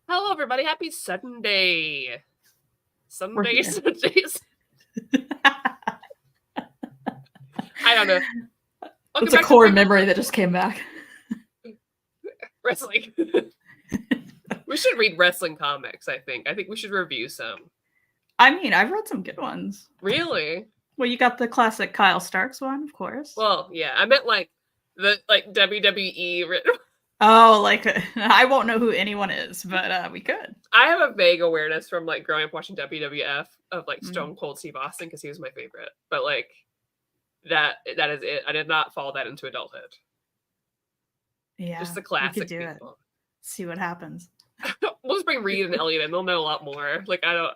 Hello, everybody. Happy Sunday. Sundays. I don't know. It's a core memory that just came back. Wrestling. We should read wrestling comics, I think. I think we should review some. I mean, I've read some good ones. Really? Well, you got the classic Kyle Starks one, of course. Well, yeah. I meant like the WWE written. Oh, like I won't know who anyone is, but we could. I have a vague awareness from like growing up watching WWF of like Stone Cold Steve Austin because he was my favorite. But like that is it. I did not follow that into adulthood. Yeah, just the classic we could do people. It. See what happens. We'll just bring Reed and Elliot in. They'll know a lot more. Like I don't.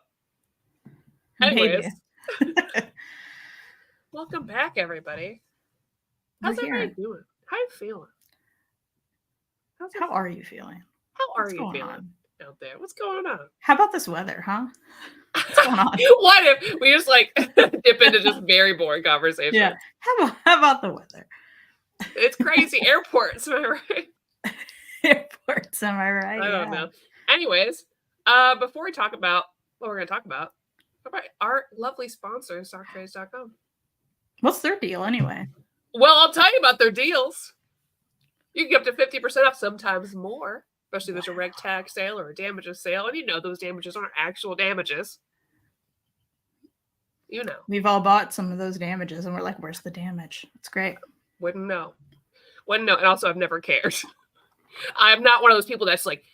Anyways. Welcome back, everybody. How's everybody doing? How are you feeling? How are you feeling? How are you feeling out there? What's going on? How about this weather, huh? What's going on? What if we just like dip into just very boring conversation? Yeah. How about the weather? It's crazy. Airports, am I right? Airports, am I right? I don't know. Anyways, before we talk about what we're going to talk about our lovely sponsor, StockTrades.com. What's their deal anyway? Well, I'll tell you about their deals. You can get up to 50% off, sometimes more, especially if there's a reg tag sale or a damages sale. And you know those damages aren't actual damages. You know. We've all bought some of those damages and we're like, where's the damage? It's great. Wouldn't know. And also, I've never cared. I'm not one of those people that's like,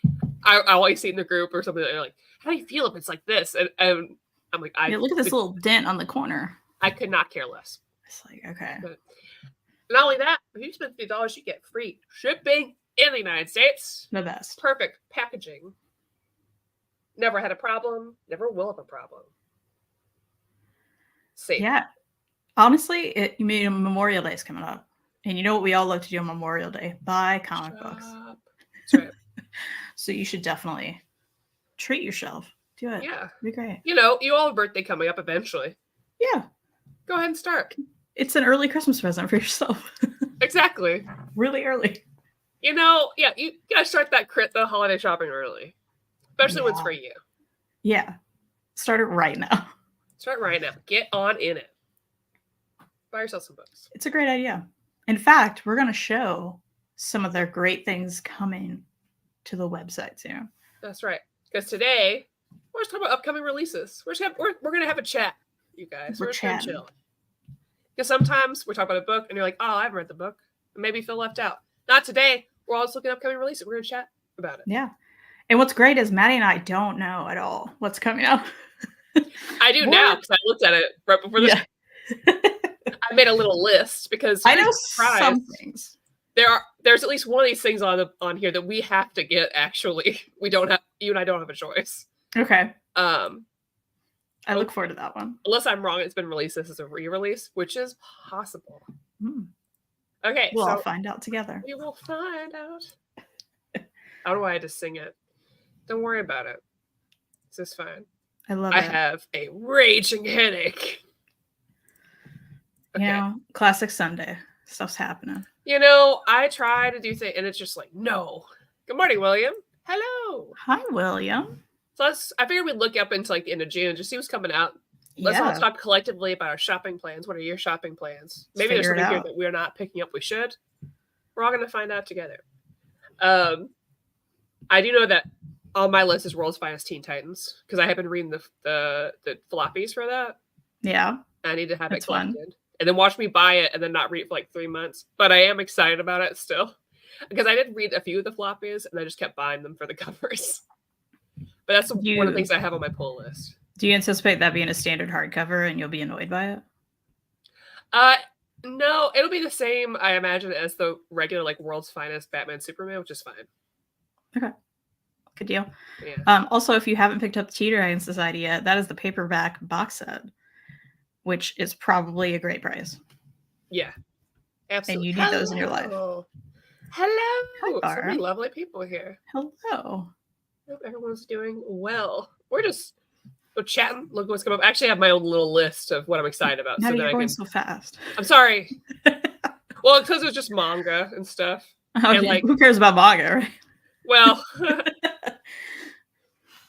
I always see in the group or something that they're like, how do you feel if it's like this? And I'm like, look at this little dent on the corner. I could not care less. It's like, okay. But not only that, if you spend $50, you get free shipping in the United States. The best. Perfect packaging. Never had a problem. Never will have a problem. Safe. Yeah. Honestly, Memorial Day is coming up. And you know what we all love to do on Memorial Day? Buy comic books. That's right. So you should definitely treat yourself. Do it. Yeah. Be great. You know, you all have a birthday coming up eventually. Yeah. Go ahead and start. It's an early Christmas present for yourself. Exactly. Really early. You know, yeah, you gotta start the holiday shopping early. Especially when it's for you. Yeah. Start it right now. Start right now. Get on in it. Buy yourself some books. It's a great idea. In fact, we're going to show some of their great things coming to the website soon. That's right. Because today, we're just talking about upcoming releases. We're going to have a chat, you guys. We're just going to chill. Because sometimes we're talking about a book, and you're like, oh, I haven't read the book. And maybe you feel left out. Not today. We're all just looking at upcoming releases. We're going to chat about it. Yeah. And what's great is Maddie and I don't know at all what's coming out. I do now, because I looked at it right before this. Yeah. I made a little list because I know some things. There's at least one of these things on here that we have to get. Actually, you and I don't have a choice. Okay. I look forward to that one. Unless I'm wrong, it's been released. This is a re-release, which is possible. Okay, we'll all find out together. We will find out. How do I just sing it? Don't worry about it. This is fine. I love it. I have a raging headache. Okay. You know, classic Sunday. Stuff's happening. You know, I try to do things, and it's just like, no. Good morning, William. Hello. Hi, William. So I figured we'd look up into like the end of June and just see what's coming out. Let's all talk collectively about our shopping plans. What are your shopping plans? Maybe there's something here that we're not picking up we should. We're all going to find out together. I do know that on my list is World's Finest Teen Titans because I have been reading the floppies for that. Yeah. I need to have it collected. And then watch me buy it and then not read it for like 3 months. But I am excited about it still. Because I did read a few of the floppies and I just kept buying them for the covers. But that's one of the things I have on my pull list. Do you anticipate that being a standard hardcover and you'll be annoyed by it? No, it'll be the same, I imagine, as the regular like World's Finest Batman Superman, which is fine. Okay. Good deal. Yeah. Also, if you haven't picked up the Tea Dragon Society yet, that is the paperback box set, which is probably a great price. Yeah, absolutely. And you need those in your life. Hello. Hi, so many lovely people here. Hello. I hope everyone's doing well. We're chatting. Look what's coming up. I actually have my own little list of what I'm excited about. How are you going so fast? I'm sorry. Well, because it was just manga and stuff. And like, who cares about manga, right? Well,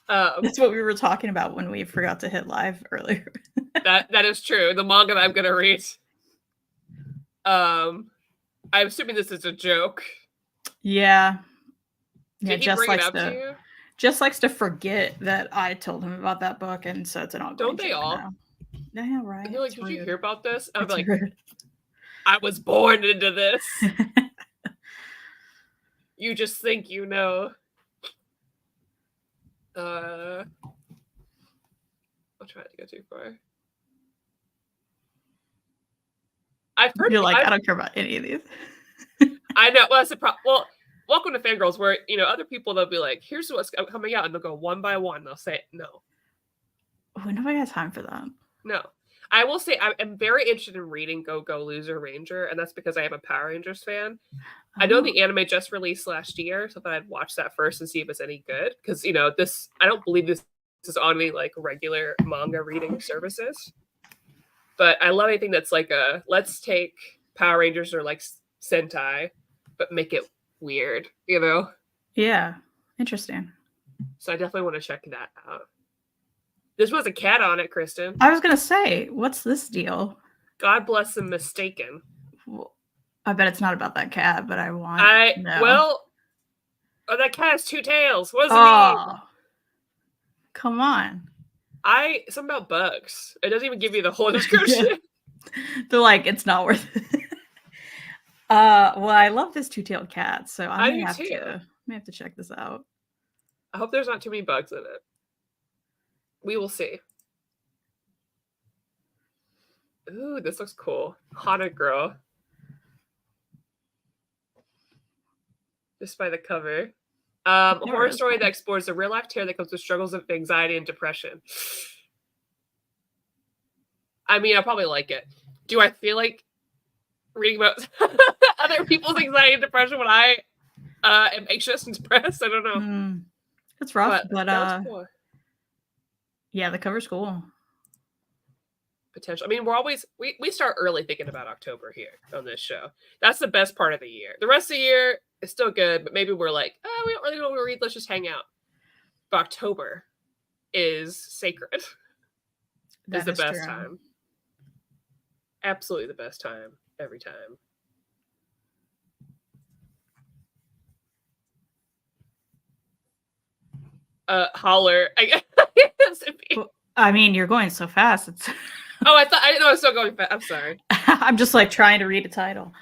That's what we were talking about when we forgot to hit live earlier. that is true. The manga that I'm gonna read. I'm assuming this is a joke. Yeah. Did he bring it up to you? Just likes to forget that I told him about that book, and so it's an ongoing Don't they joke all? now. Yeah, right. And they're like, did you hear about this? I'm like, rude. I was born into this. You just think you know. I'll try not to go too far. I've heard. You're like, I don't care about any of these. I know. Well, that's the problem. Well, welcome to Fangirlz, where other people, they'll be like, "Here's what's coming out," and they'll go one by one. They'll say no. Oh, nobody has time for that. No, I will say I'm very interested in reading Go Go Loser Ranger, and that's because I am a Power Rangers fan. I know the anime just released last year, so I thought I'd watch that first and see if it's any good. Because this, I don't believe this is on any like regular manga reading services. But I love anything that's like let's take Power Rangers or like Sentai, but make it weird, Yeah, interesting. So I definitely want to check that out. This was a cat on it, Kristan. I was gonna say, what's this deal? God bless the mistaken. Well, I bet it's not about that cat, but I want. That cat has two tails. What does it mean? Come on. Something about bugs. It doesn't even give you the whole description. They're like, it's not worth it. Well, I love this two-tailed cat, so I may have to check this out. I hope there's not too many bugs in it. We will see. Ooh, this looks cool. Haunted Girl. Just by the cover. A horror story that explores the real-life terror that comes with struggles of anxiety and depression. I mean, I probably like it. Do I feel like reading about other people's anxiety and depression when I am anxious and depressed? I don't know. It's rough, but cool. Yeah, the cover's cool. Potential. I mean, we start early thinking about October here on this show. That's the best part of the year. The rest of the year is still good, but maybe we're like, we don't really know what to read. Let's just hang out. But October is sacred. It's the best time. Absolutely the best time every time. Holler. I guess. I mean, you're going so fast. It's. Oh, I didn't know I was still going fast. I'm sorry. I'm just like trying to read a title.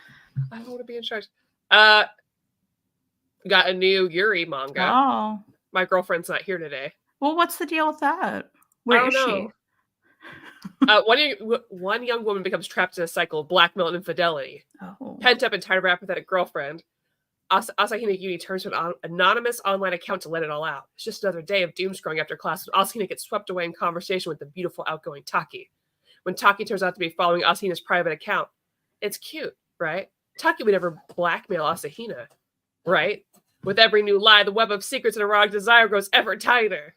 I don't want to be in charge. Got a new Yuri manga. Oh. My girlfriend's not here today. Well, what's the deal with that? Where is she? One young woman becomes trapped in a cycle of blackmail and infidelity. Oh. Pent up and tired of her apathetic girlfriend, Asahina Yuri turns to an anonymous online account to let it all out. It's just another day of doom scrolling after class when Asahina gets swept away in conversation with the beautiful, outgoing Taki. When Taki turns out to be following Asahina's private account, it's cute, right? Taki would never blackmail Asahina, right? With every new lie, the web of secrets and erotic desire grows ever tighter.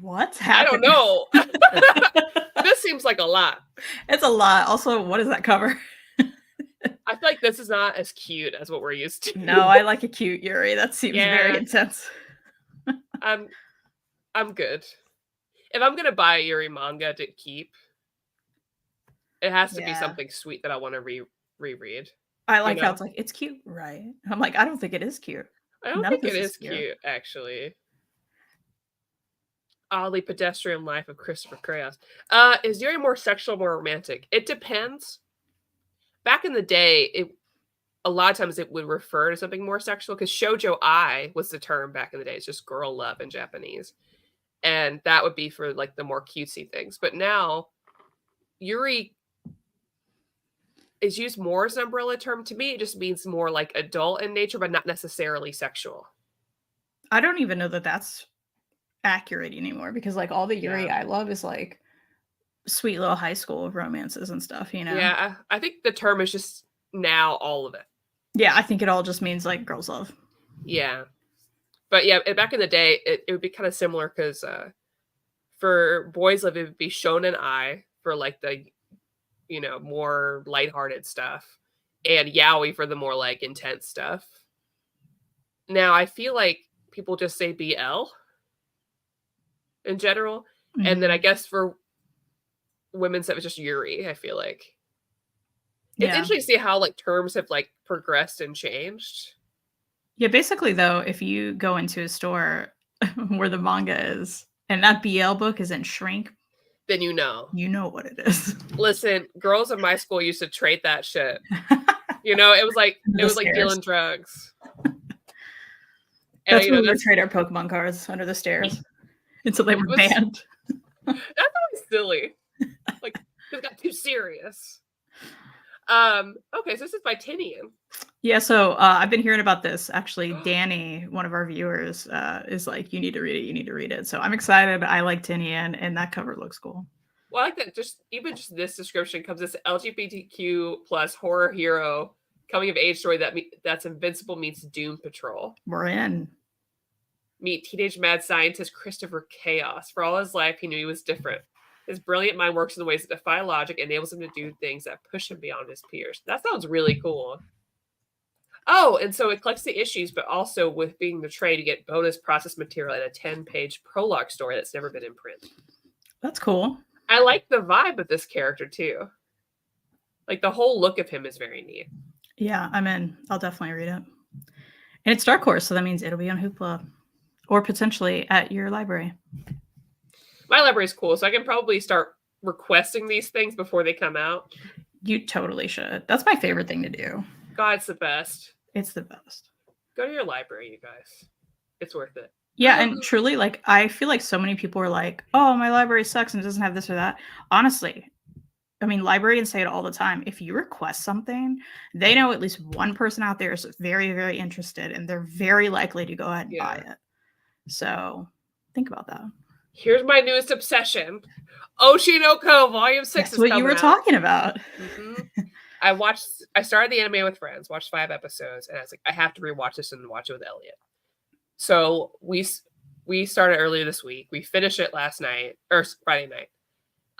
What's happening? I don't know. This seems like a lot. It's a lot. Also, what does that cover? I feel like this is not as cute as what we're used to. No, I like a cute Yuri. That seems very intense. I'm good. If I'm gonna buy a Yuri manga to keep, it has to be something sweet that I want to reread. I like how it's like, it's cute, right? I'm like, I don't think it is cute. I don't think it is cute, actually. Oddly pedestrian life of Christopher Krayos. Is Yuri more sexual, more romantic? It depends. Back in the day, a lot of times it would refer to something more sexual because shoujo ai was the term back in the day. It's just girl love in Japanese. And that would be for like the more cutesy things. But now Yuri is used more as an umbrella term. To me, it just means more like adult in nature, but not necessarily sexual. I don't even know that that's accurate anymore because like all the Yuri I love is like sweet little high school romances and stuff, Yeah, I think the term is just now all of it. Yeah, I think it all just means like girls love. Yeah. But yeah, back in the day, it would be kind of similar because for boys love, it would be shonen ai for like the, more lighthearted stuff, and yaoi for the more like intense stuff. Now I feel like people just say BL, in general. Mm-hmm. And then I guess for women's stuff, it's just Yuri, I feel like. It's interesting to see how like terms have like progressed and changed. Yeah, basically though, if you go into a store where the manga is and that BL book is in shrink, then you know what it is. Listen, girls in my school used to trade that shit. It was like dealing drugs. That's when we would trade our Pokemon cards under the stairs until they were banned. That's always silly. Like it got too serious. Okay, so this is by Tinian. Yeah, so I've been hearing about this. Actually, Danny, one of our viewers, is like, you need to read it. So I'm excited. I like Tinian, and that cover looks cool. Well, I like that just this description comes this LGBTQ plus horror hero coming of age story that's Invincible meets Doom Patrol. We're in. Meet teenage mad scientist Christopher Chaos. For all his life, he knew he was different. His brilliant mind works in ways that defy logic and enables him to do things that push him beyond his peers. That sounds really cool. Oh, and so it collects the issues, but also with being the trade, you get bonus process material and a 10-page prologue story that's never been in print. That's cool. I like the vibe of this character, too. Like, the whole look of him is very neat. Yeah, I'm in. I'll definitely read it. And it's Dark Horse, so that means it'll be on Hoopla. Or potentially at your library. My library is cool, so I can probably start requesting these things before they come out. You totally should. That's my favorite thing to do. God, it's the best. It's the best. Go to your library, you guys. It's worth it. Yeah, and truly, like, I feel like so many people are like, oh, my library sucks and it doesn't have this or that. Honestly, I mean, librarians say it all the time. If you request something, they know at least one person out there is very, very interested, and they're very likely to go ahead and buy it. So think about that. Here's my newest obsession. Oshinoko Volume 6 That's what you were talking about. Mm-hmm. I started the anime with friends, watched 5 episodes, and I was like, I have to rewatch this and watch it with Elliot. So we started earlier this week. We finished it last night, or Friday night.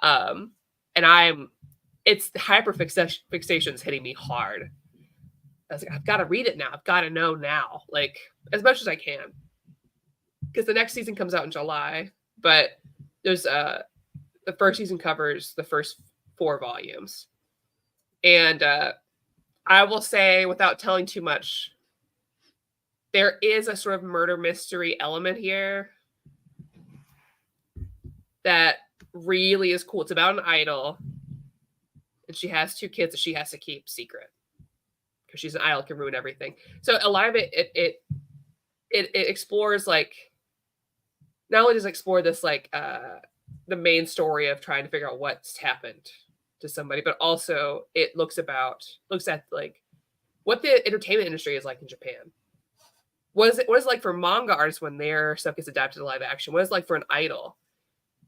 And it's hyperfixation is hitting me hard. I was like, I've got to read it now. I've got to know now, like, as much as I can. Because the next season comes out in July, but there's the first season covers the first 4 volumes. And I will say, without telling too much, there is a sort of murder mystery element here that really is cool. It's about an idol, and she has 2 kids that she has to keep secret because she's an idol, can ruin everything. So a lot of it explores, like, not only does it explore this, like, the main story of trying to figure out what's happened to somebody, but also it looks at like what the entertainment industry is like in Japan. What is it like for manga artists when their stuff gets adapted to live action? What is it like for an idol?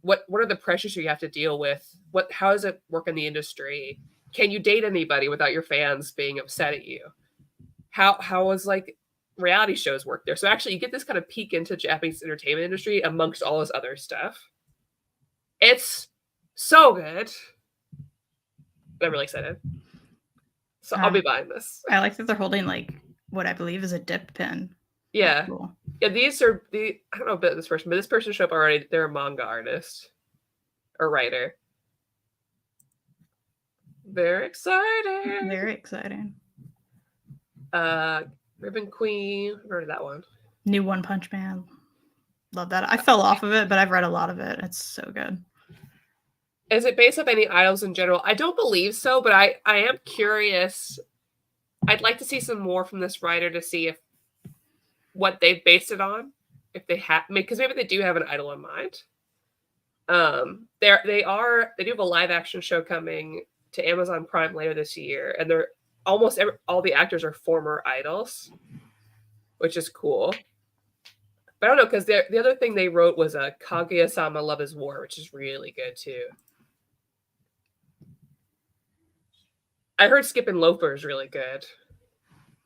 What are the pressures you have to deal with? How does it work in the industry? Can you date anybody without your fans being upset at you? How is, like, reality shows work there? So actually you get this kind of peek into Japanese entertainment industry amongst all this other stuff. It's so good. I'm really excited. So I'll be buying this. I like that they're holding, like, what I believe is a dip pen. Yeah. Cool. Yeah, I don't know about this person, but this person showed up already. They're a manga artist or writer. Very exciting. Very exciting. Ribbon Queen. I've heard of that one. New One Punch Man. Love that. I fell off of it, but I've read a lot of it. It's so good. Is it based off any idols in general? I don't believe so, but I am curious. I'd like to see some more from this writer to see if what they've based it on, if they have, because maybe they do have an idol in mind. They do have a live action show coming to Amazon Prime later this year, and they're all the actors are former idols, which is cool. But I don't know, because the other thing they wrote was a Kaguya-sama Love is War, which is really good too. I heard Skippin' Loafer is really good.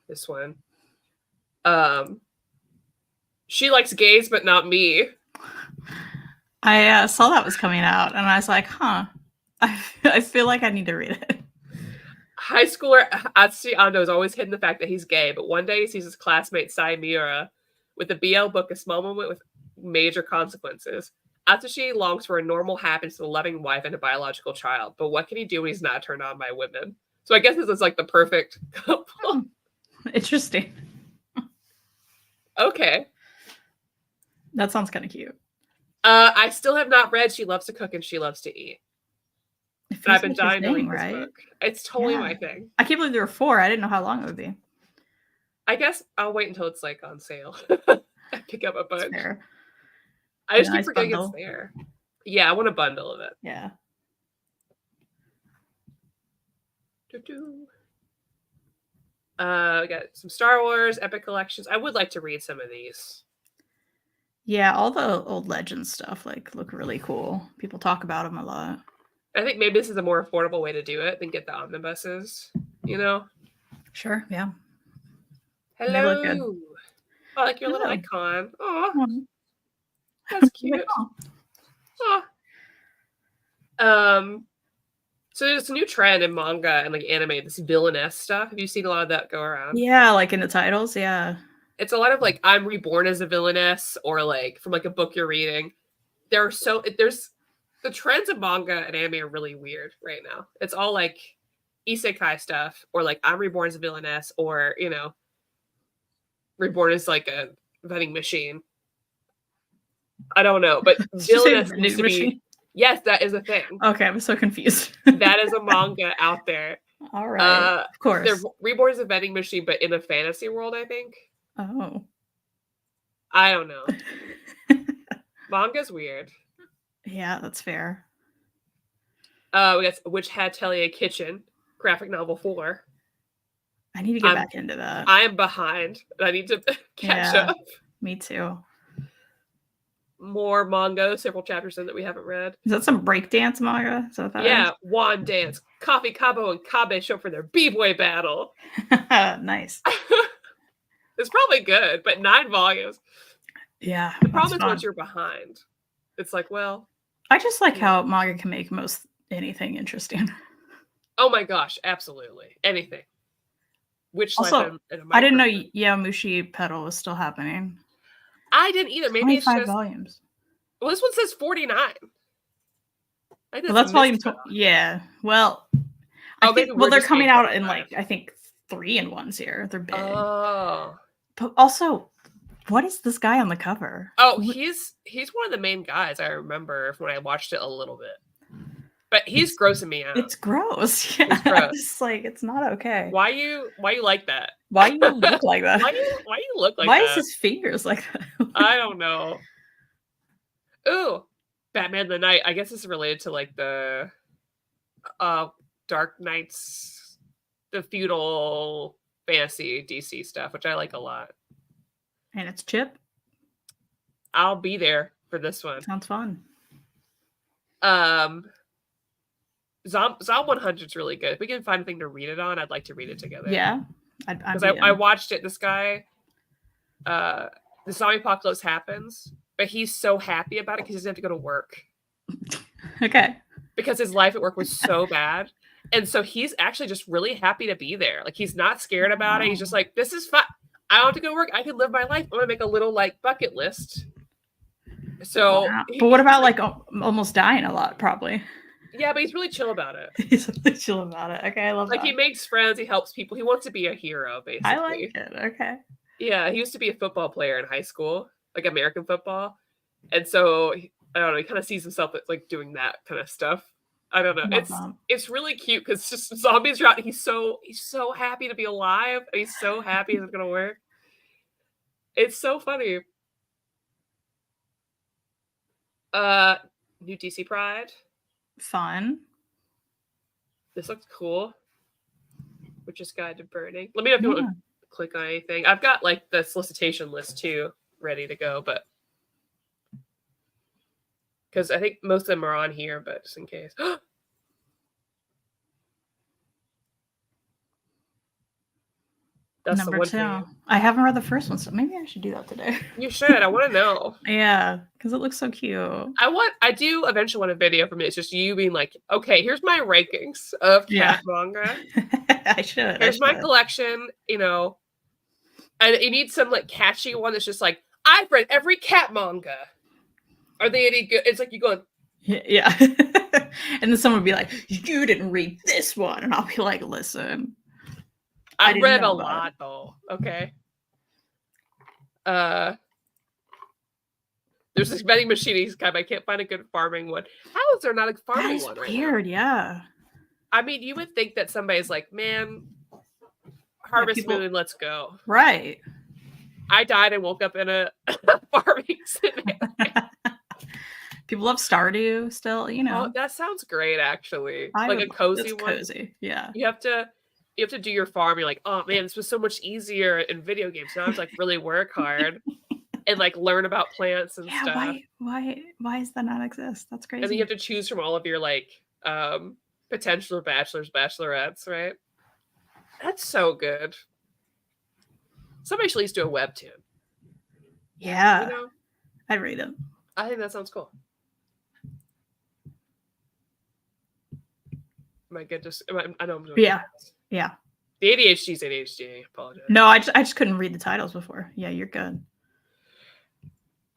This one. She likes gays, but not me. I saw that was coming out, and I was like, huh. I feel like I need to read it. High schooler Atsushi Ando is always hidden the fact that he's gay, but one day he sees his classmate Sai Miura with the BL book, A Small Moment with Major Consequences. Atsushi longs for a normal, happy, loving wife and a biological child, but what can he do when he's not turned on by women? So I guess this is like the perfect couple. Interesting. Okay. That sounds kind of cute. I still have not read She Loves to Cook and She Loves to Eat. But I've been dying to read this book. It's totally my thing. I can't believe there were 4. I didn't know how long it would be. I guess I'll wait until it's like on sale. I pick up a bunch. Fair. I just keep forgetting it's there. Yeah, I want a bundle of it. Yeah. We got some Star Wars epic collections. I would like to read some of these. Yeah, all the old Legends stuff look really cool. People talk about them a lot. I think maybe this is a more affordable way to do it than get the omnibuses, you know? Sure, yeah. Hello. Oh, like your little icon. Oh, that's cute. Oh. So there's a new trend in manga and like anime, this villainess stuff. Have you seen a lot of that go around? Yeah, like in the titles, yeah. It's a lot of like I'm reborn as a villainess, or like from like a book you're reading. There's the trends of manga and anime are really weird right now. It's all like isekai stuff, or like I'm reborn as a villainess, or you know, reborn as like a vending machine. I don't know, but villainess needs to be. Yes, that is a thing. Okay, I'm so confused. That is a manga out there. All right, of course. They're reborn as a vending machine, but in a fantasy world, I think. Oh. I don't know. Manga's weird. Yeah, that's fair. We got Witch Hat Atelier Kitchen, graphic novel 4. I need to get back into that. I am behind. I need to catch up. Me too. More manga, several chapters in that we haven't read. Is that some breakdance manga? Is that what that is? Wand Dance. Coffee Cabo and Kabe show for their B-boy battle. Nice. It's probably good, but 9 volumes. Yeah. The problem is once you're behind, it's like, well. I just like how manga can make most anything interesting. Oh my gosh, absolutely. Anything. Which also, I didn't know Yamushi Pedal was still happening. I didn't either. Maybe it's just volumes. Well, this one says 49. Well, that's volume 12. Yeah. Well, I think they're coming out in like I think 3-in-1s here. They're big. Oh. But also, what is this guy on the cover? Oh, he's one of the main guys. I remember when I watched it a little bit. But he's grossing me out. It's gross. Yeah. It's gross. It's like it's not okay. Why you like that? Why you look like that? Why you look like that? Why is his fingers like that? I don't know. Ooh, Batman the Knight. I guess it's related to like the Dark Knights, the feudal fantasy DC stuff, which I like a lot. And it's Chip. I'll be there for this one. Sounds fun. Zom 100 is really good. If we can find a thing to read it on, I'd like to read it together. Yeah. Because I watched it. This guy, the zombie apocalypse happens, but he's so happy about it because he doesn't have to go to work. Okay. Because his life at work was so bad. And so he's actually just really happy to be there. Like he's not scared about it. He's just like, this is fun. I don't have to go to work. I can live my life. I'm going to make a little like bucket list. So, but what about like almost dying a lot, probably? Yeah, but he's really chill about it. He's really chill about it. Okay, I love that. Like, he makes friends. He helps people. He wants to be a hero, basically. I like it. Okay. Yeah, he used to be a football player in high school, like American football. And so, I don't know, he kind of sees himself as, like, doing that kind of stuff. I don't know. It's really cute because just zombies are out. He's so happy to be alive. And he's so happy it's going to work. It's so funny. New DC Pride. Fun. This looks cool. Witch's Guide to Burning. Let me know if you want to click on anything. I've got like the solicitation list too ready to go, but because I think most of them are on here, but just in case. That's Number the one 2. thing. I haven't read the first one, so maybe I should do that today. You should. I want to know. Yeah, because it looks so cute. I do eventually want a video from it. It's just you being like, okay, here's my rankings of cat manga. I should. Here's my collection, you know. And you need some like catchy one that's just like, I've read every cat manga. Are they any good? It's like you going, Yeah. And then someone would be like, you didn't read this one. And I'll be like, listen. I didn't read a know about lot it. though. Okay. There's this vending machine kind. I can't find a good farming one. How is there not a That farming is one? weird, yeah. I mean, you would think that somebody's like, man, Harvest people- Moon, let's go. Right. I died and woke up in a farming scenario. People love Stardew still, you know. Oh, that sounds great, actually. Like a cozy one. Cozy, yeah. You have to do your farm. You're like, oh man, this was so much easier in video games. Now I have to like really work hard and like learn about plants and stuff. Why does that not exist? That's crazy. And then you have to choose from all of your like potential bachelors, bachelorettes, right? That's so good. Somebody should at least do a webtoon. Yeah. You know? I'd read it. I think that sounds cool. Am I good? I know I'm doing Yeah. Yeah. The ADHD is ADHD. I apologize. No, I just couldn't read the titles before. Yeah, you're good.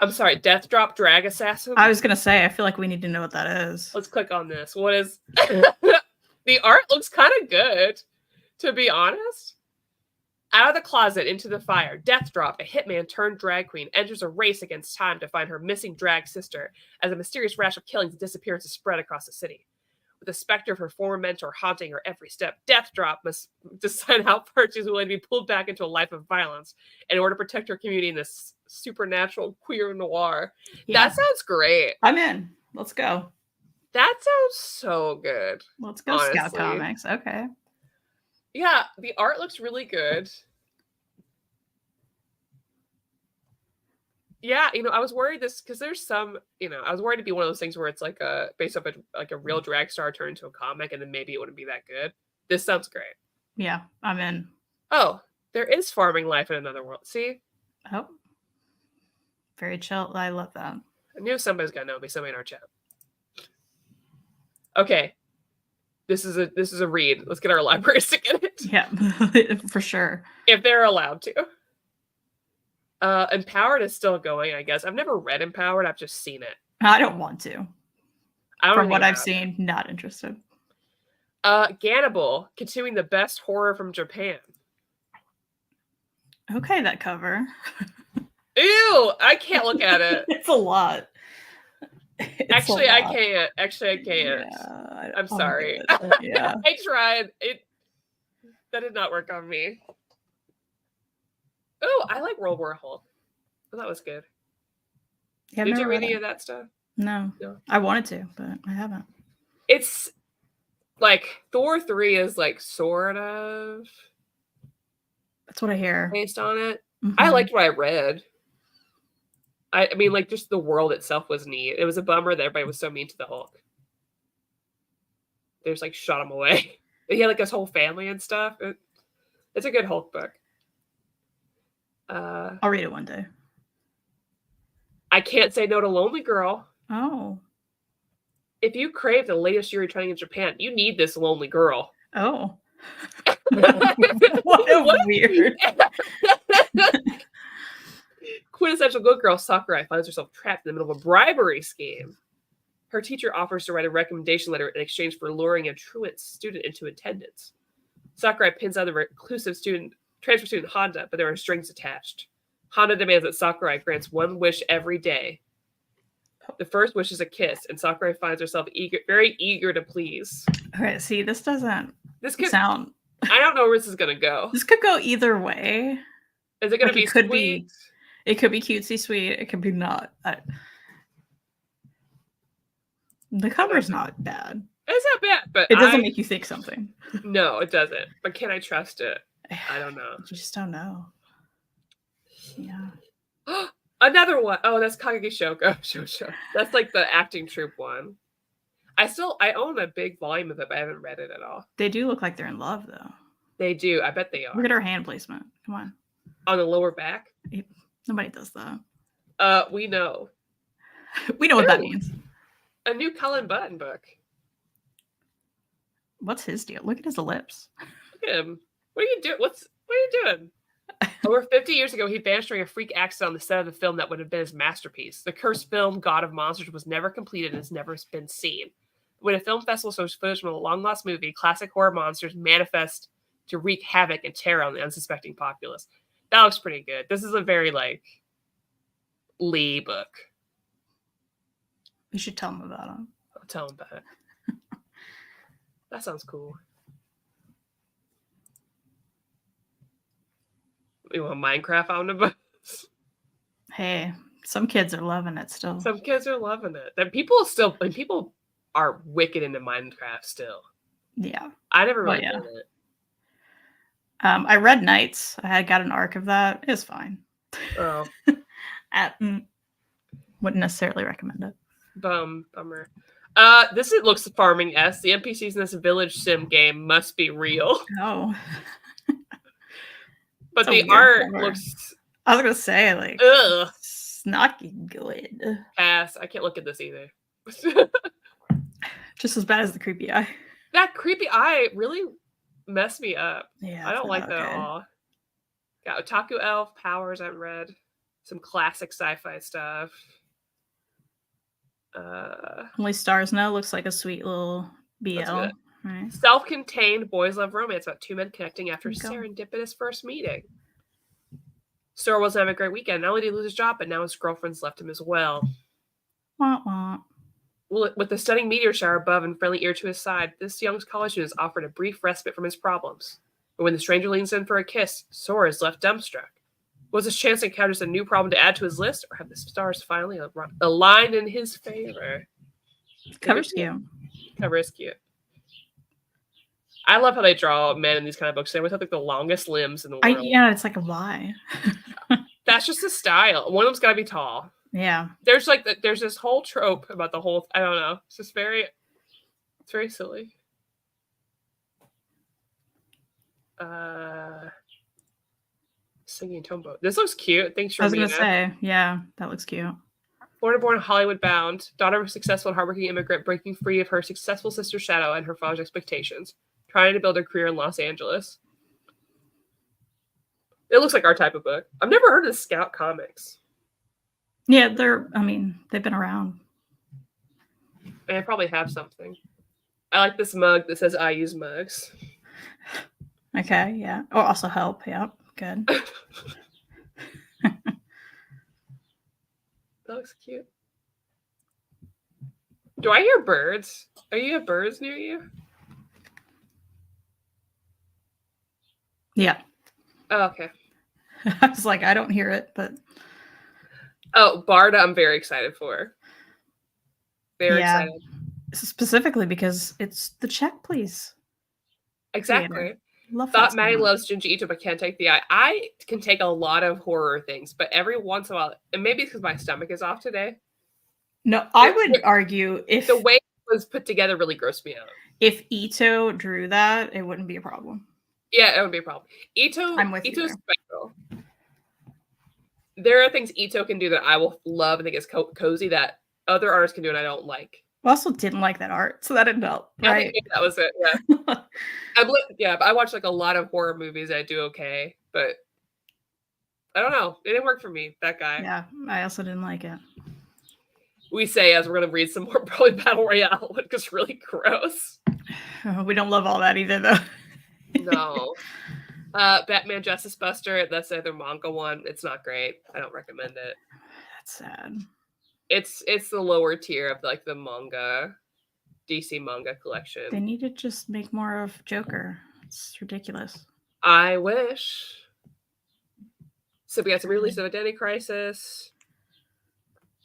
I'm sorry. Death Drop Drag Assassin. I was gonna say, I feel like we need to know what that is. Let's click on this. What is the art? Looks kind of good, to be honest. Out of the closet into the fire, Death Drop, a hitman turned drag queen, enters a race against time to find her missing drag sister as a mysterious rash of killings and disappearances spread across the city. With the specter of her former mentor haunting her every step, Death Drop must decide how far she's willing to be pulled back into a life of violence in order to protect her community in this supernatural queer noir. Yeah. That sounds great. I'm in. Let's go. That sounds so good. Let's go, honestly. Scout Comics. Okay. Yeah, the art looks really good. Yeah, I was worried because there's some, I was worried to be one of those things where it's like based off a real drag star turned into a comic, and then maybe it wouldn't be that good. This sounds great. Yeah, I'm in. Oh, there is farming life in another world. See? Oh, very chill. I love that. I knew somebody's gonna know me. Somebody in our chat. Okay, this is a read. Let's get our libraries to get it. Yeah, for sure. If they're allowed to. Empowered is still going, I guess. I've never read Empowered. I've just seen it. I don't want to. From what I've seen, not interested. Gannibal, continuing the best horror from Japan. Okay, that cover. Ew, I can't look at it. It's a lot. Actually, I can't. Yeah, I'm sorry. Yeah. I tried. That did not work on me. Oh, I like World War Hulk. Oh, that was good. Yeah, did you read any of that stuff? No. I wanted to, but I haven't. It's like Thor 3 is like sort of. That's what I hear. Based on it. Mm-hmm. I liked what I read. I mean, like, just the world itself was neat. It was a bummer that everybody was so mean to the Hulk. They just like shot him away. He had like his whole family and stuff. It's a good Hulk book. I'll read it one day. I Can't Say No to Lonely Girl. Oh. If you crave the latest Yuri training in Japan, you need this Lonely Girl. Oh. What a weird. Quintessential good girl Sakurai finds herself trapped in the middle of a bribery scheme. Her teacher offers to write a recommendation letter in exchange for luring a truant student into attendance. Sakurai pins out the reclusive transfer student Honda, but there are strings attached. Honda demands that Sakurai grants one wish every day. The first wish is a kiss, and Sakurai finds herself very eager to please. Okay, see, this could sound. I don't know where this is gonna go. This could go either way. Is it gonna be sweet? It could be cutesy sweet. It could be not. The cover's not bad. It's not bad, but it doesn't make you think something. No, it doesn't. But can I trust it? I don't know. You just don't know. Yeah. Another one. Oh, that's Kageki Shoujo. That's like the acting troupe one. I own a big volume of it, but I haven't read it at all. They do look like they're in love, though. They do. I bet they are. Look at her hand placement. Come on. On the lower back? Nobody does that. We know. We know what that means. A new Cullen Button book. What's his deal? Look at his lips. Look at him. What are you doing? What are you doing? Over 50 years ago, he vanished during a freak accident on the set of the film that would have been his masterpiece. The cursed film, God of Monsters, was never completed and has never been seen. When a film festival shows footage from a long-lost movie, classic horror monsters manifest to wreak havoc and terror on the unsuspecting populace. That looks pretty good. This is a very, Lee book. You should tell him about him. I'll tell him about it. That sounds cool. You want Minecraft omnibus? Hey, some kids are loving it still. Some kids are loving it. And people are wicked into Minecraft still. Yeah. I never really did it. I read Knights. I got an arc of that. It's fine. Oh. Wouldn't necessarily recommend it. Bummer. This looks farming-esque. The NPCs in this village sim game must be real. Oh. But the art looks... I was going to say, ugh. It's not good. Pass. I can't look at this either. Just as bad as the creepy eye. That creepy eye really messed me up. Yeah, I don't like that at all. Got Otaku Elf, Powers I've read. Some classic sci-fi stuff. Only Stars Know looks like a sweet little BL. Right. Self-contained boys love romance about two men connecting after serendipitous first meeting. Sora wasn't having a great weekend. Not only did he lose his job, but now his girlfriend's left him as well. Wah, wah. With the stunning meteor shower above and friendly ear to his side, this young college student is offered a brief respite from his problems. But when the stranger leans in for a kiss, Sora is left dumbstruck. Was his chance to encounter a new problem to add to his list, or have the stars finally aligned in his favor? Cover's cute. Cover is cute. I love how they draw men in these kind of books. They always have the longest limbs in the world. Yeah, it's like a why. That's just a style. One of them's got to be tall. Yeah. There's this whole trope about the whole. I don't know. It's just it's very silly. Singing Tombo. This looks cute. Thanks, Sharmina. I was gonna say, yeah, that looks cute. Florida-born, Hollywood-bound, daughter of a successful and hardworking immigrant, breaking free of her successful sister's shadow and her father's expectations, trying to build a career in Los Angeles. It looks like our type of book. I've never heard of Scout Comics. Yeah, they've been around. And I probably have something. I like this mug that says I use mugs. Okay, yeah. Oh, also help. Yep, good. That looks cute. Do I hear birds? Are you have birds near you? Yeah. Oh, okay. I was like, I don't hear it, but... Oh, Barda, I'm very excited for. Very excited. Specifically because it's the Check Please. Exactly. Love Thought Maddie loves Junji Ito, but can't take the eye. I can take a lot of horror things, but every once in a while, and maybe it's because my stomach is off today. No, I would argue if... The way it was put together really grossed me out. If Ito drew that, it wouldn't be a problem. Yeah, it would be a problem. I'm with Ito's you special. There are things Ito can do that I will love and think is cozy that other artists can do and I don't like. I also didn't like that art, so that didn't help, right? I think maybe that was it, yeah. But I watch a lot of horror movies that I do okay, but I don't know. It didn't work for me, that guy. Yeah, I also didn't like it. We say as we're going to read some more probably Battle Royale, which is really gross. We don't love all that either, though. No. Batman Justice Buster, that's the other manga one. It's not great. I don't recommend it. That's sad. It's the lower tier of the manga, DC manga collection. They need to just make more of Joker. It's ridiculous. I wish. So we got the release of Identity Crisis.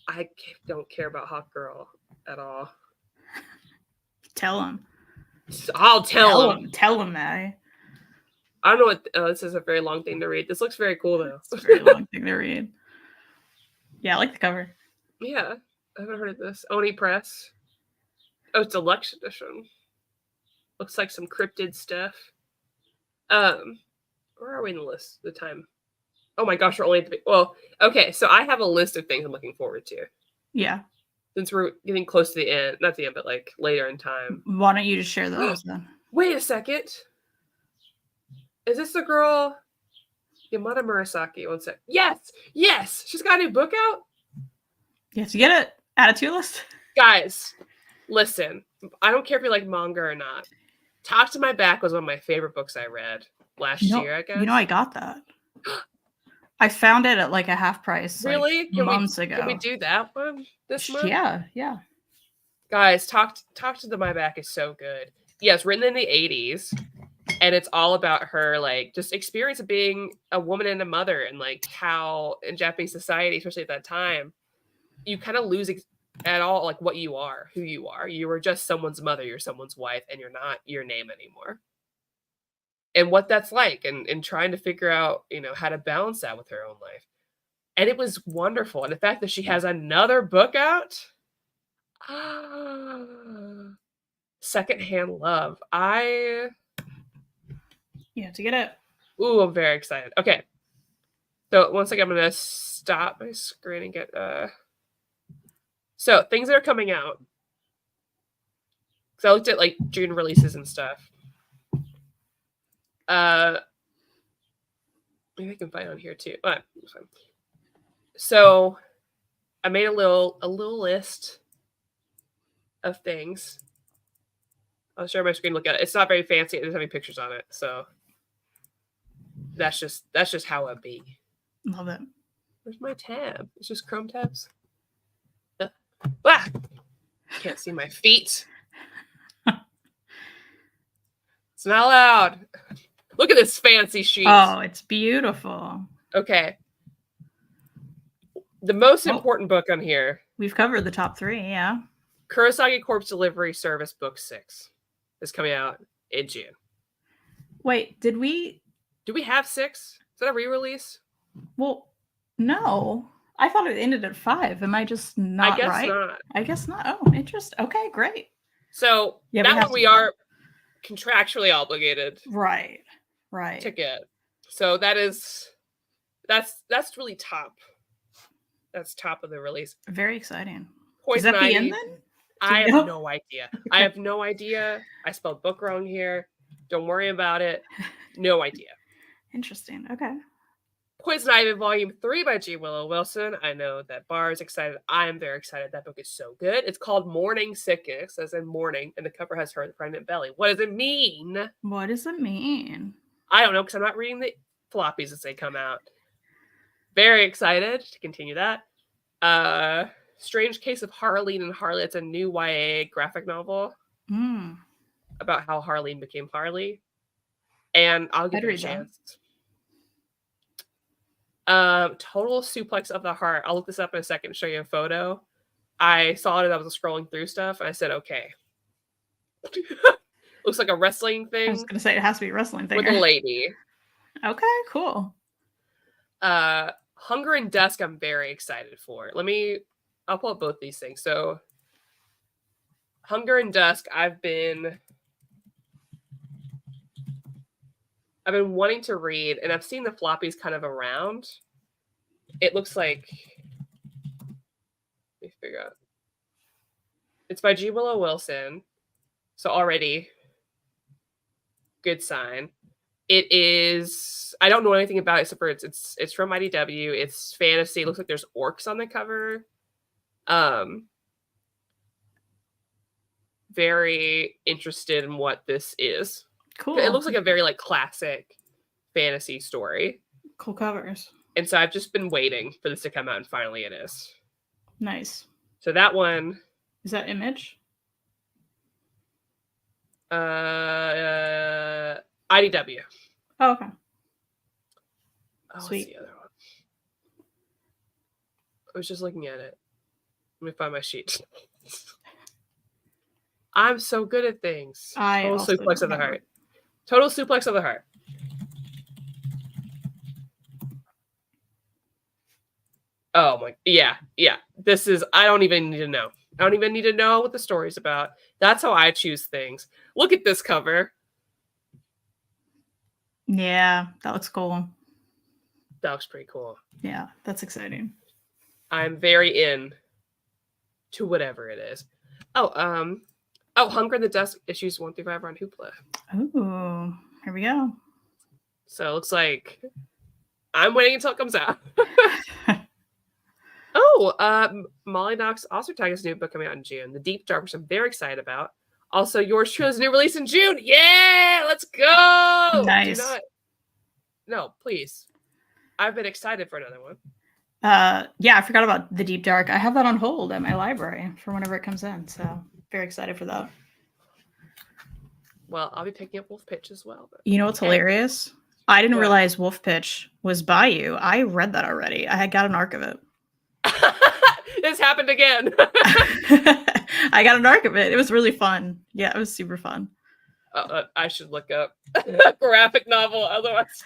I don't care about Hawk Girl at all. Tell him. I'll tell him. Tell him that. I don't know what. This is a very long thing to read. This looks very cool, though. It's a very long thing to read. Yeah, I like the cover. Yeah, I haven't heard of this. Oni Press. Oh, it's Deluxe Edition. Looks like some cryptid stuff. Where are we in the list? The time. Oh my gosh, we're only at the... okay, so I have a list of things I'm looking forward to. Yeah. Since we're getting close to the end. Not the end, but later in time. Why don't you just share those then? Wait a second. Is this the girl? Yamada Murasaki. One sec. Yes, she's got a new book out. Yes, you get it. Add it to your list. Guys, listen. I don't care if you like manga or not. Talk to My Back was one of my favorite books I read last year, I guess. You know, I got that. I found it at like a half price. Really? Like, months ago. Can we do that one this month? Yeah. Guys, Talk to My Back is so good. Yeah, it's written in the 80s, and it's all about her like just experience of being a woman and a mother, and like how in Japanese society, especially at that time, you kind of lose at all like what you are, who you are. You were just someone's mother, you're someone's wife, and you're not your name anymore. And what that's like, and trying to figure out, you know, how to balance that with her own life. And it was wonderful. And the fact that she has another book out, Secondhand Love. You have to get it. Ooh, I'm very excited. Okay. So one second, I'm gonna stop my screen and get so things that are coming out. So I looked at like June releases and stuff. Maybe I can find on here too. So I made a little list of things. I'll share my screen. Look at it. It's not very fancy. It doesn't have any pictures on it, so that's just how it be. Love it. Where's my tab? It's just Chrome tabs. Can't see my feet. It's not allowed. Look at this fancy sheet. Oh, it's beautiful. Okay. The most important book on here. We've covered the top 3, yeah. Kurosagi Corpse Delivery Service Book 6 is coming out in June. Wait, do we have 6? Is that a re-release? Well, no. I thought it ended at 5. Am I just not right? I guess not. I guess not. Oh, interesting. Okay, great. So that one we are contractually obligated. Right. To get. So that's really top. That's top of the release. Very exciting. Poison Is that Ivy. the end then? I have no idea. I have no idea. I spelled book wrong here. Don't worry about it. No idea. Interesting. Okay. Poison Ivy Volume 3 by G. Willow Wilson. I know that Bar is excited. I am very excited. That book is so good. It's called Morning Sickness, as in morning, and the cover has her pregnant belly. What does it mean? What does it mean? I don't know, because I'm not reading the floppies as they come out. Very excited to continue that. Strange Case of Harleen and Harley. It's a new YA graphic novel about how Harleen became Harley. And I'll give it a chance. Total Suplex of the Heart. I'll look this up in a second and show you a photo. I saw it as I was scrolling through stuff, and I said, okay. Looks like a wrestling thing. I was going to say it has to be a wrestling thing. With a lady. Okay, cool. Hunger and Dusk, I'm very excited for. I'll pull up both these things. So, Hunger and Dusk, I've been wanting to read, and I've seen the floppies kind of around. It looks like, let me figure out. It's by G. Willow Wilson. So already, good sign. It is, I don't know anything about it except for it's from IDW. It's fantasy. It looks like there's orcs on the cover. Very interested in what this is. Cool. It looks like a very like classic fantasy story. Cool covers. And so I've just been waiting for this to come out, and finally it is. Nice. So that one. Is that Image? IDW. Oh, okay. Oh, Sweet. what's the other one? I was just looking at it. Let me find my sheet. I'm so good at things. Total Suplex of the Heart. Total Suplex of the Heart. Oh my, yeah. This is, I don't even need to know. I don't even need to know what the story's about. That's how I choose things. Look at this cover. Yeah, that looks cool. That looks pretty cool. Yeah, that's exciting. I'm very in to whatever it is. Hunger in the Dusk issues 1 through 5 are on Hoopla. Oh, here we go. So it looks like I'm waiting until it comes out. Oh, Molly Knox also tagged his new book coming out in June, The Deep Dark, which I'm very excited about. Also, yours truly's new release in June. Yeah, let's go. Nice. No, please. I've been excited for another one. Yeah, I forgot about The Deep Dark. I have that on hold at my library for whenever it comes in. So very excited for that. Well, I'll be picking up Wolf Pitch as well. You know what's hilarious? I didn't realize Wolf Pitch was by you. I read that already. I had got an arc of it. This happened again. I got an arc of it. It was really fun. Yeah, it was super fun. I should look up a graphic novel. Otherwise,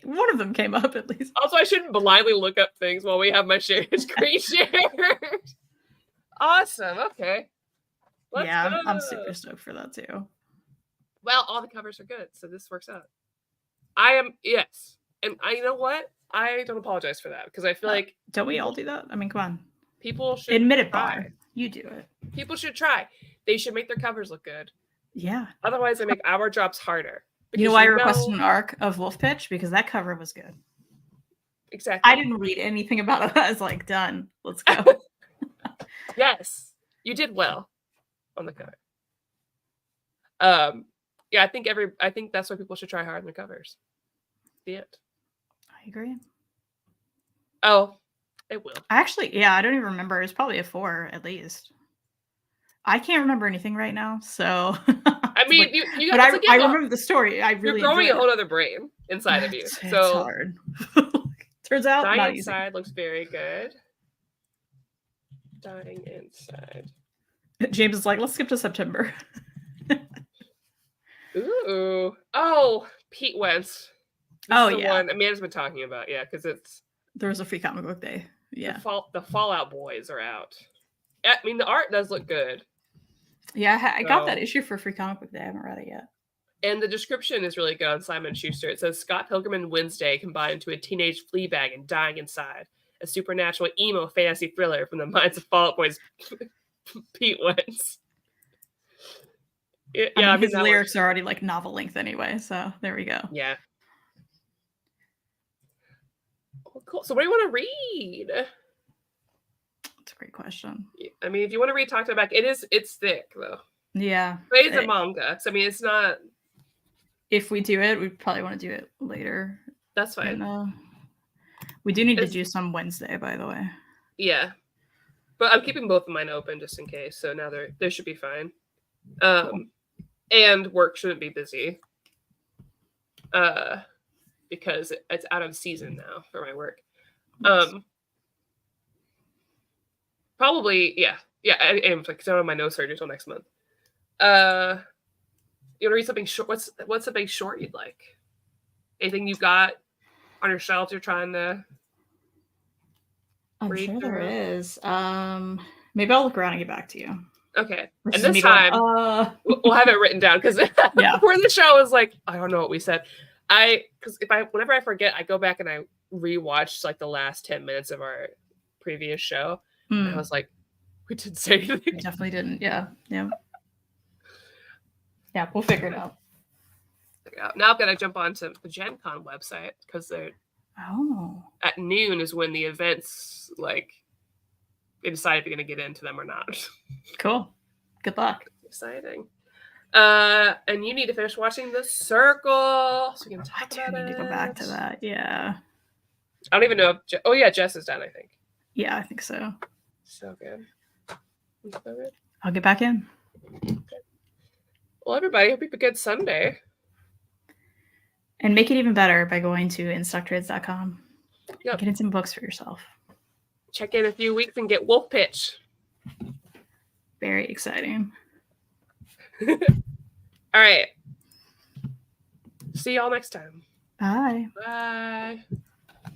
one of them came up at least. Also, I shouldn't blindly look up things while we have my screen shared. Awesome. Okay. Let's go. I'm super stoked for that too. Well, all the covers are good, so this works out. I am, yes. And you know what? I don't apologize for that because I feel like... Don't we all do that? I mean, come on. People should admit it, Bar. You do it. People should try. They should make their covers look good. Yeah. Otherwise, they make our jobs harder. You know why I requested an arc of Wolf Pitch? Because that cover was good. Exactly. I didn't read anything about it. I was like, done. Let's go. Yes. You did well on the cover. Yeah, I think that's why people should try hard on the covers. The end. I agree. Oh, it will. Actually, yeah, I don't even remember. It's probably a 4 at least. I can't remember anything right now, so. I mean, but I remember the story. I really. You're growing a whole other brain inside of you. It's so hard. Turns out, Dying not Inside easy. looks very good. Dying Inside. James is like, let's skip to September. Ooh. Oh, Pete Wentz. One Amanda's been talking about, because it's... There was a free comic book day. Yeah. The Fallout Boys are out. I mean, the art does look good. Yeah, I got that issue for free comic book day. I haven't read it yet. And the description is really good on Simon & Schuster. It says, Scott Pilgrim and Wednesday combine into a teenage Fleabag and Dying Inside, a supernatural emo fantasy thriller from the minds of Fallout Boys Pete Wentz. Yeah, I mean, his lyrics are already like novel length anyway, so there we go. Yeah. Oh, cool. So what do you want to read? That's a great question. I mean, if you want to read Talk to Back, it's thick though. Yeah. But it's a manga. So I mean, it's not. If we do it, we probably want to do it later. That's fine. And, we do need to do some Wednesday, by the way. Yeah. But I'm keeping both of mine open just in case. So now they should be fine. Cool. And work shouldn't be busy. Because it's out of season now for my work. Nice. Probably, yeah. Yeah, I am like, because I don't have my nose surgery until next month. You want to read something short? What's something short you'd like? Anything you got on your shelves you're trying to I'm read sure through? there is. Maybe I'll look around and get back to you. Okay. And this time, we'll have it written down because before the show was like, I don't know what we said. Because whenever I forget, I go back and I rewatch like the last 10 minutes of our previous show. And I was like, we didn't say anything. We definitely didn't. Yeah. Yeah, we'll figure it out. Now I've got to jump onto the Gen Con website because they're at noon is when the events, like, they decide if you're going to get into them or not. Cool. Good luck. Exciting. And you need to finish watching The Circle. So we can talk about it. I need to go back to that. Yeah. I don't even know if Jess is done, I think. Yeah, I think so. So good. So good. I'll get back in. Okay. Well, everybody, hope you have a good Sunday. And make it even better by going to instocktrades.com. Yep. Get in some books for yourself. Check in a few weeks and get Wolf Pitch. Very exciting. All right. See y'all next time. Bye. Bye.